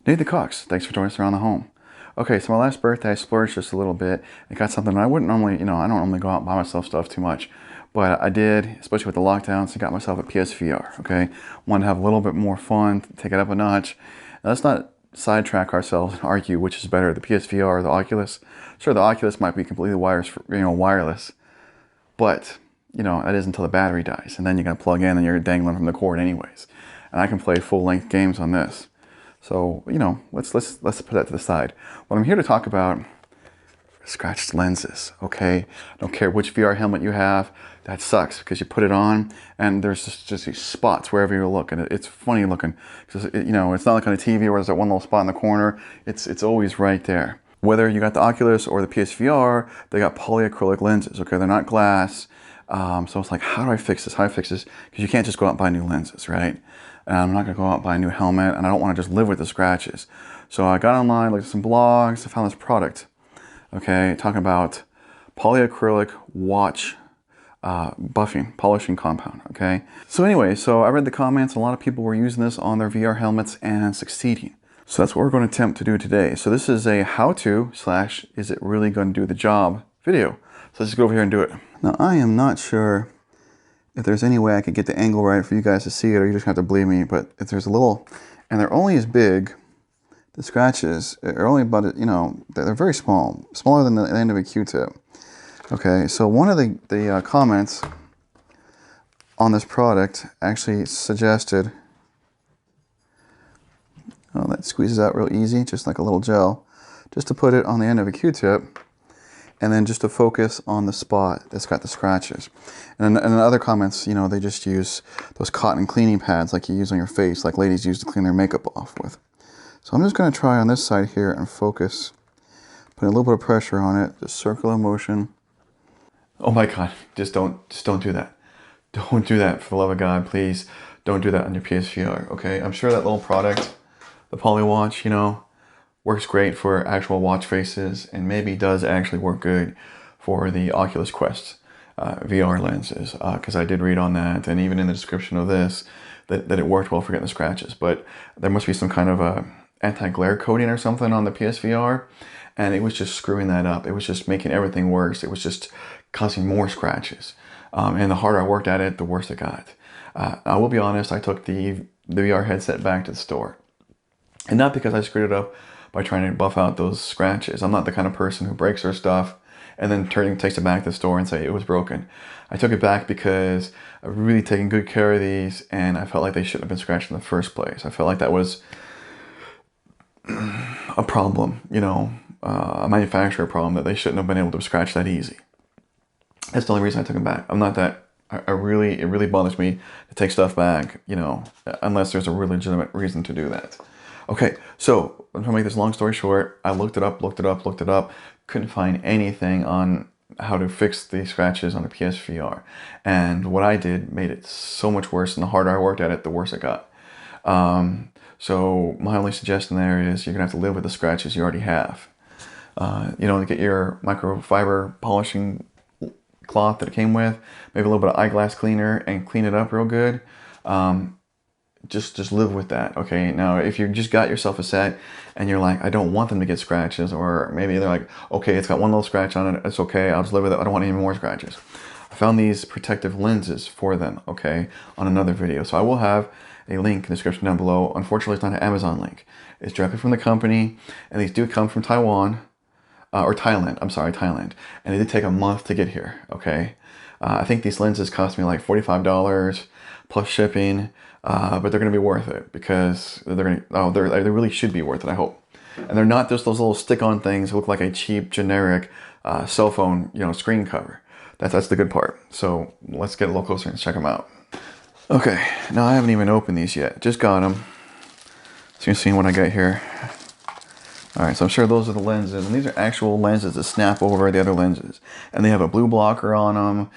Nate the Cox, thanks for joining us around the home. Okay, so my last birthday I splurged just a little bit and got something I wouldn't normally, I don't normally go out and buy myself stuff too much. But I did, especially with the lockdowns, I got myself a PSVR, okay? Wanted to have a little bit more fun, take it up a notch. Now, let's not sidetrack ourselves and argue which is better, the PSVR or the Oculus. Sure, the Oculus might be completely wireless, but, that is until the battery dies. And then you're going to plug in and you're dangling from the cord anyways. And I can play full-length games on this. So, let's put that to the side. What I'm here to talk about is scratched lenses, okay? I don't care which VR helmet you have, that sucks because you put it on and there's just these spots wherever you look, and it's funny looking because it's not like on a TV where there's that one little spot in the corner. It's always right there. Whether you got the Oculus or the PSVR, they got polyacrylic lenses, okay? They're not glass. So it's like, how do I fix this? How do I fix this? Because you can't just go out and buy new lenses, right? And I'm not going to go out and buy a new helmet, and I don't want to just live with the scratches. So I got online, looked at some blogs, I found this product, okay, talking about polyacrylic watch polishing compound, okay? So anyway, I read the comments, and a lot of people were using this on their VR helmets and succeeding. So that's what we're going to attempt to do today. So this is a how-to / is it really going to do the job video. So let's just go over here and do it. Now I am not sure if there's any way I could get the angle right for you guys to see it, or you just have to believe me, but if there's a little, and they're only as big, the scratches are only about, they're very small, smaller than the end of a Q-tip. Okay, so one of the comments on this product actually suggested, oh, that squeezes out real easy, just like a little gel, just to put it on the end of a Q-tip, and then just to focus on the spot that's got the scratches. And in other comments, they just use those cotton cleaning pads like you use on your face, like ladies use to clean their makeup off with. So I'm just going to try on this side here and focus, put a little bit of pressure on it, just circular motion. Oh my God, just don't do that. Don't do that, for the love of God, please. Don't do that on your PSVR, okay? I'm sure that little product, the Poly Watch, works great for actual watch faces, and maybe does actually work good for the Oculus Quest VR lenses, because I did read on that, and even in the description of this, that it worked well for getting the scratches. But there must be some kind of a anti-glare coating or something on the PSVR, and it was just screwing that up. It was just making everything worse. It was just causing more scratches. And the harder I worked at it, the worse it got. I will be honest, I took the VR headset back to the store. And not because I screwed it up by trying to buff out those scratches. I'm not the kind of person who breaks their stuff and then takes it back to the store and say it was broken. I took it back because I've really taken good care of these, and I felt like they shouldn't have been scratched in the first place. I felt like that was a problem, a manufacturer problem, that they shouldn't have been able to scratch that easy. That's the only reason I took them back. I'm not that, it really bothers me to take stuff back, unless there's a really legitimate reason to do that. Okay, so I'm trying to make this long story short. I looked it up, couldn't find anything on how to fix the scratches on the PSVR. And what I did made it so much worse, and the harder I worked at it, the worse it got. So my only suggestion there is you're gonna have to live with the scratches you already have. To get your microfiber polishing cloth that it came with, maybe a little bit of eyeglass cleaner, and clean it up real good. Just live with that, okay? Now, if you just got yourself a set and you're like, I don't want them to get scratches, or maybe they're like, okay, it's got one little scratch on it, it's okay, I'll just live with it, I don't want any more scratches. I found these protective lenses for them, okay, on another video. So I will have a link in the description down below. Unfortunately, it's not an Amazon link. It's directly from the company, and these do come from Taiwan, or Thailand, I'm sorry, Thailand. And it did take a month to get here, okay? I think these lenses cost me like $45 plus shipping. But they're going to be worth it, because they really should be worth it, I hope. And they're not just those little stick-on things that look like a cheap, generic cell phone, screen cover. That's the good part. So let's get a little closer and check them out. Okay, now I haven't even opened these yet. Just got them. So you can see what I got here. All right, so I'm sure those are the lenses, and these are actual lenses that snap over the other lenses, and they have a blue blocker on them.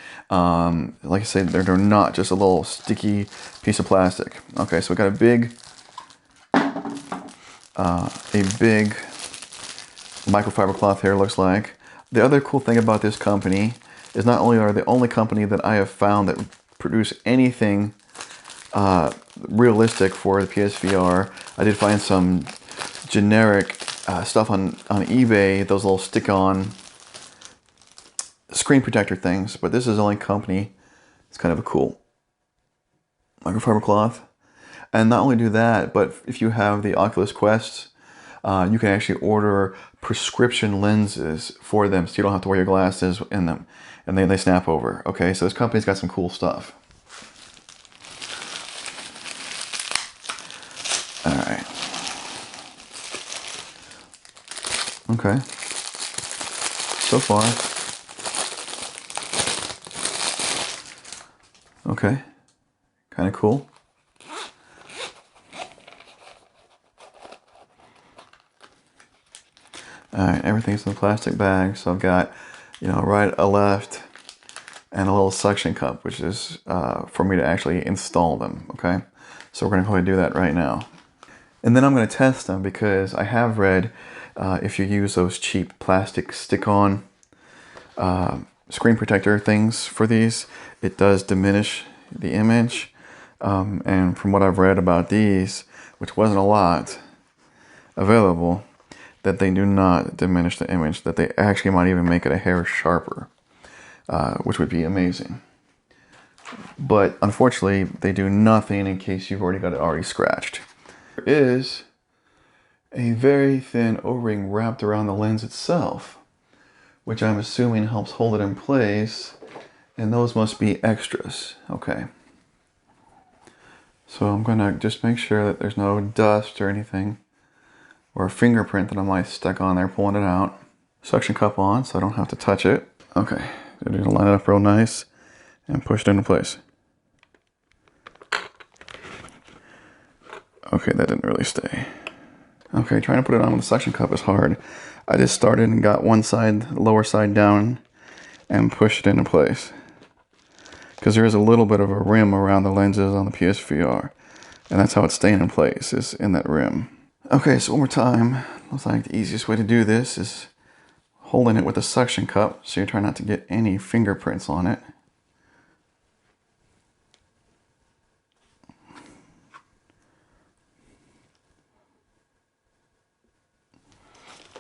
Like I said, they're not just a little sticky piece of plastic. Okay, so we got a big microfiber cloth here, looks like. The other cool thing about this company is not only are they the only company that I have found that produce anything realistic for the PSVR. I did find some generic stuff on eBay, those little stick-on screen protector things, but this is the only company. It's kind of a cool microfiber cloth. And not only do that, but if you have the Oculus Quest, you can actually order prescription lenses for them, so you don't have to wear your glasses in them, and they snap over. Okay, so this company's got some cool stuff. All right. Okay. So far. Okay. Kind of cool. Alright, everything's in the plastic bag, so I've got, you know, right, a left, and a little suction cup, which is for me to actually install them, okay? So we're going to go ahead and do that right now. And then I'm going to test them, because I have read if you use those cheap plastic stick-on screen protector things for these, it does diminish the image. And from what I've read about these, which wasn't a lot available, that they do not diminish the image, that they actually might even make it a hair sharper, which would be amazing. But unfortunately, they do nothing in case you've already got it already scratched. There is a very thin O-ring wrapped around the lens itself, which I'm assuming helps hold it in place, and those must be extras. Okay. So I'm gonna just make sure that there's no dust or anything, or a fingerprint that I might stuck on there pulling it out. Suction cup on so I don't have to touch it. Okay, so just line it up real nice and push it into place. Okay, that didn't really stay. Okay, trying to put it on with the suction cup is hard. I just started and got one side, lower side down, and pushed it into place. Because there is a little bit of a rim around the lenses on the PSVR, and that's how it's staying in place, is in that rim. Okay, so one more time. Looks like the easiest way to do this is holding it with a suction cup, so you're trying not to get any fingerprints on it.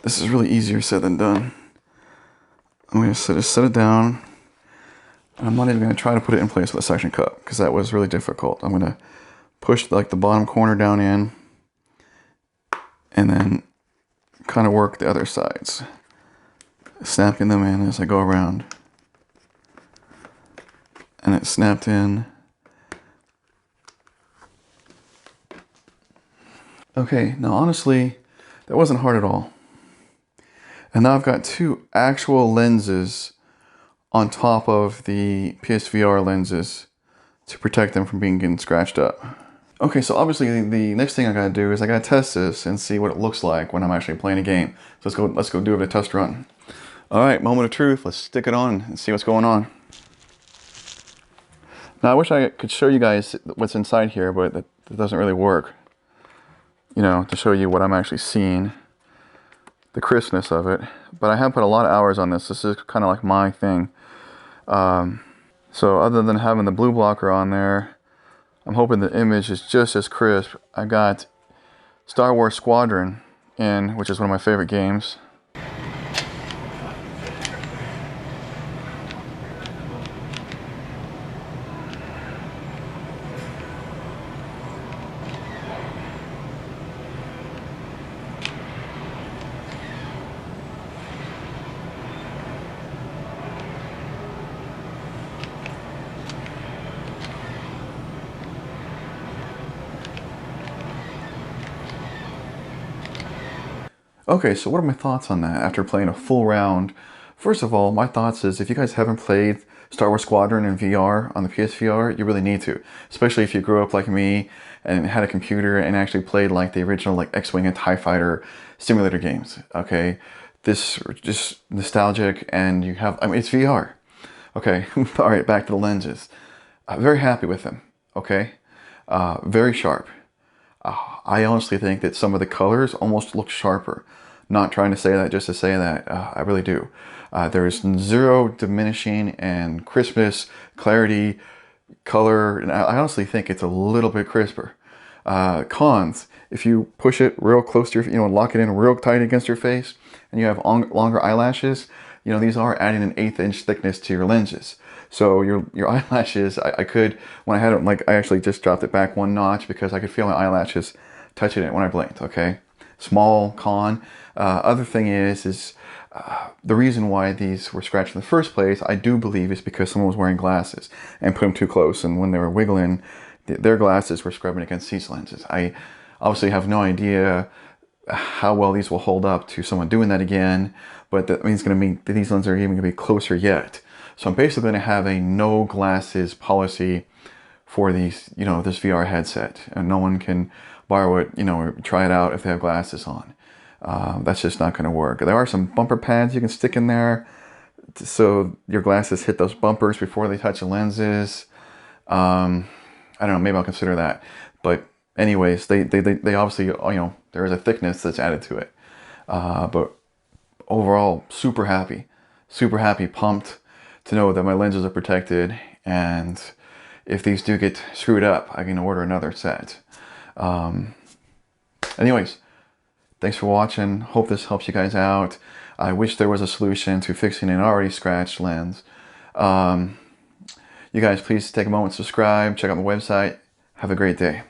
This is really easier said than done. I'm going to just set it down. And I'm not even going to try to put it in place with a suction cup, because that was really difficult. I'm going to push like the bottom corner down in, and then kind of work the other sides, snapping them in as I go around. And it snapped in. Okay, now honestly, that wasn't hard at all. And now I've got two actual lenses on top of the PSVR lenses to protect them from getting scratched up. Okay, so obviously the next thing I gotta do is I gotta test this and see what it looks like when I'm actually playing a game. So let's go do a test run. All right, moment of truth. Let's stick it on and see what's going on. Now I wish I could show you guys what's inside here, but that doesn't really work. You know, to show you what I'm actually seeing, the crispness of it. But I have put a lot of hours on this. This is kind of like my thing. So other than having the blue blocker on there, I'm hoping the image is just as crisp. I got Star Wars Squadron in, which is one of my favorite games. Okay, so what are my thoughts on that after playing a full round? First of all, my thoughts is if you guys haven't played Star Wars Squadron in VR on the PSVR, you really need to. Especially if you grew up like me and had a computer and actually played like the original like X-Wing and TIE Fighter simulator games, okay? This just nostalgic, and you have, I mean, it's VR. Okay, all right, back to the lenses. Very happy with them, okay? Very sharp. I honestly think that some of the colors almost look sharper. Not trying to say that just to say that, I really do. There is zero diminishing and crispness, clarity, color, and I honestly think it's a little bit crisper. Cons, if you push it real close to your, lock it in real tight against your face, and you have longer eyelashes, these are adding an 1/8 inch thickness to your lenses. So your eyelashes, I could, when I had it, like I actually just dropped it back 1 notch because I could feel my eyelashes touching it when I blinked, okay? Small con. Other thing is the reason why these were scratched in the first place, I do believe, is because someone was wearing glasses and put them too close, and when they were wiggling, their glasses were scrubbing against these lenses. I obviously have no idea how well these will hold up to someone doing that again, but that means going to mean that these lenses are even going to be closer yet. So I'm basically going to have a no glasses policy for these, this VR headset, and no one can borrow it, or try it out if they have glasses on. That's just not going to work. There are some bumper pads you can stick in there so your glasses hit those bumpers before they touch the lenses. I don't know, maybe I'll consider that. But anyways, they obviously, there is a thickness that's added to it. But overall, super happy, pumped to know that my lenses are protected, and if these do get screwed up, I can order another set. Anyways, thanks for watching. Hope this helps you guys out. I wish there was a solution to fixing an already scratched lens. You guys, please take a moment to subscribe, check out the website. Have a great day.